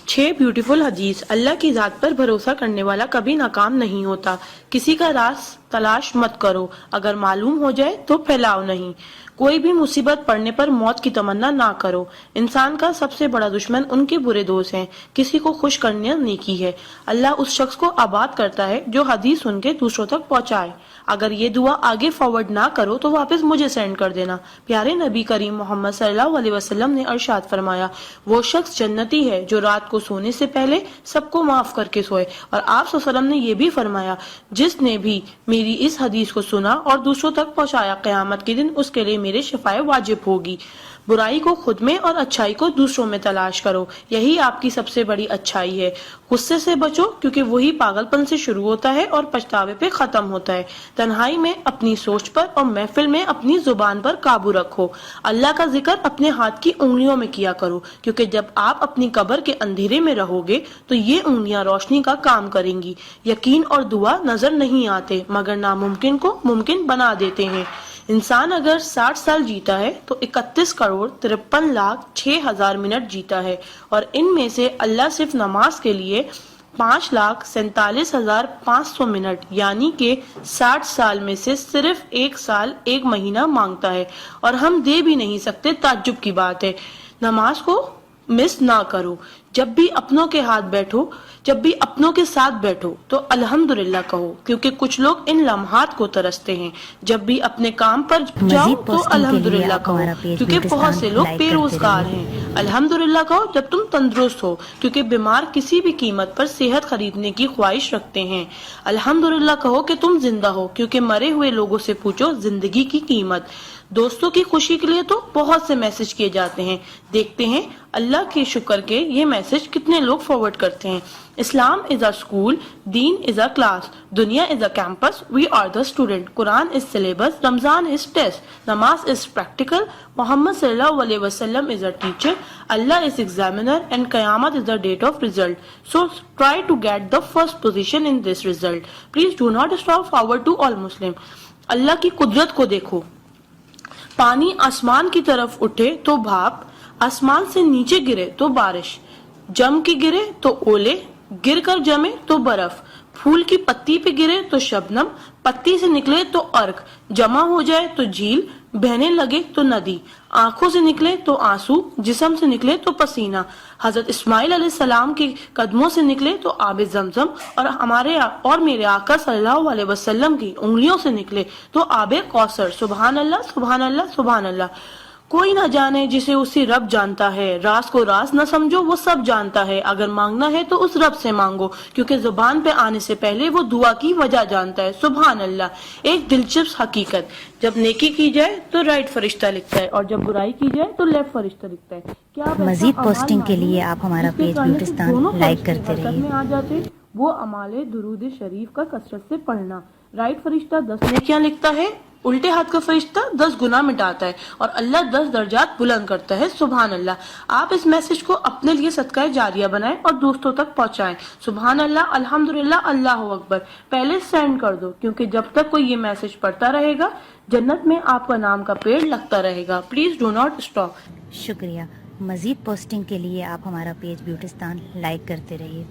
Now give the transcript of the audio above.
6 beautiful हदीस। अल्लाह की जात पर भरोसा करने वाला कभी नाकाम नहीं होता। किसी का राज तलाश मत करो, अगर मालूम हो जाए तो फैलाओ नहीं। कोई भी मुसीबत पड़ने पर मौत की तमन्ना ना करो। इंसान का सबसे बड़ा दुश्मन उनके बुरे दोस्त हैं। किसी को खुश करना नेकी है। अल्लाह उस शख्स को आबाद करता है जो हदीस सुन के दूसरों तक पहुंचाए। अगर ये दुआ आगे फॉरवर्ड ना करो तो वापस मुझे सेंड कर देना। प्यारे नबी करीम मोहम्मद सल्लल्लाहु अलैहि वसल्लम ने इरशाद फरमाया, वो शख्स जन्नती है जो रात को सोने से पहले सबको माफ करके सोए। और आप सल्लल्लाहु अलैहि वसल्लम ने ये भी फरमाया, जिसने भी मेरी इस हदीस को सुना और दूसरों तक पहुंचाया, क़यामत के दिन उसके लिए मेरे शिफाए वाजिब होगी। बुराई को खुद में और अच्छाई को दूसरों में तलाश करो, यही आपकी सबसे बड़ी अच्छाई है। गुस्से से बचो क्योंकि वही पागलपन से शुरू होता है और पछतावे पे खत्म होता है। तन्हाई में अपनी सोच पर और महफिल में अपनी जुबान पर काबू रखो। अल्लाह का जिक्र अपने हाथ की उंगलियों में किया करो, क्योंकि जब आप अपनी कब्र के अंधेरे में रहोगे तो ये उंगलियां रोशनी का काम करेंगी। यकीन और दुआ नजर नहीं आते मगर नामुमकिन को मुमकिन बना देते हैं। इंसान अगर 60 साल जीता है तो 31,53,06,000 मिनट जीता है, और इनमें से अल्लाह सिर्फ नमाज के लिए 5,47,500 मिनट यानी कि 60 साल में से सिर्फ 1 साल 1 महीना मांगता है, और हम दे भी नहीं सकते। ताज्जुब की बात है। नमाज को मिस ना करो। जब भी अपनों के साथ बैठो तो अल्हम्दुलिल्लाह कहो, क्योंकि कुछ लोग इन लम्हात को तरसते हैं। जब भी अपने काम पर जाओ तो अल्हम्दुलिल्लाह कहो, क्योंकि बहुत से लोग बेरोजगार हैं। अल्हम्दुलिल्लाह कहो जब तुम तंदुरुस्त हो, क्योंकि बीमार किसी भी कीमत पर सेहत खरीदने की ख्वाहिश रखते हैं। अल्हम्दुलिल्लाह कहो कि तुम जिंदा हो, क्योंकि मरे हुए लोगों से पूछो जिंदगी की कीमत। दोस्तों की खुशी के लिए तो बहुत से मैसेज किए जाते हैं, देखते हैं अल्लाह के शुक्र के ये मैसेज कितने लोग फॉरवर्ड करते हैं। इस्लाम इज अ स्कूल, दीन इज अ क्लास, दुनिया is a campus, we are the student, Quran is syllabus, Ramzan is test, नमाज इज प्रैक्टिकल, मोहम्मद सल्लल्लाहु अलैहि वसल्लम is a teacher, Allah is examiner and कयामत is the date of result. So try to get the first position in this result. Please do not stop forward to all Muslim. Allah की कुदरत को देखो। पानी आसमान की तरफ उठे तो भाप, आसमान से नीचे गिरे तो बारिश, जम के गिरे तो ओले, गिर कर जमे तो बर्फ, फूल की पत्ती पे गिरे तो शबनम, पत्ती से निकले तो अर्क, जमा हो जाए तो झील, बहने लगे तो नदी, आंखों से निकले तो आंसू, जिस्म से निकले तो पसीना, हजरत इस्माइल अलैहिस्सलाम के कदमों से निकले तो आबे जमजम, और मेरे आका सल्लल्लाहु अलैहि वसल्लम की उंगलियों से निकले तो आबे कौसर। सुभान अल्लाह, सुभान अल्लाह, सुभान अल्लाह। कोई ना जाने जिसे उसी रब जानता है। राज को राज न समझो, वो सब जानता है। अगर मांगना है तो उस रब से मांगो, क्योंकि जुबान पे आने से पहले वो दुआ की वजह जानता है। सुभान अल्लाह। एक दिलचस्प हकीकत, जब नेकी की जाए तो राइट फरिश्ता लिखता है, और जब बुराई की जाए तो लेफ्ट फरिश्ता लिखता है। क्या मजीद पोस्टिंग के लिए आप हमारा पेज ब्यूटिस्तान लाइक करते रहिए। आ जाते वो अमाले दुरूद शरीफ का कसरत से पढ़ना। राइट फरिश्ता 10 नेकियां लिखता है, उल्टे हाथ का फरिश्ता 10 गुनाह मिटाता है, और अल्लाह 10 दर्जात बुलंद करता है। सुभान अल्लाह। आप इस मैसेज को अपने लिए सदका जारिया बनाएं और दोस्तों तक पहुंचाएं। सुभान अल्लाह, अल्हम्दुलिल्लाह, अल्लाह अकबर पहले सेंड कर दो, क्योंकि जब तक कोई ये मैसेज पढ़ता रहेगा जन्नत में आपका नाम का पेड़ लगता रहेगा। Please do not stop. शुक्रिया। मजीद पोस्टिंग के लिए आप हमारा पेज ब्यूटिस्तान लाइक करते रहिए।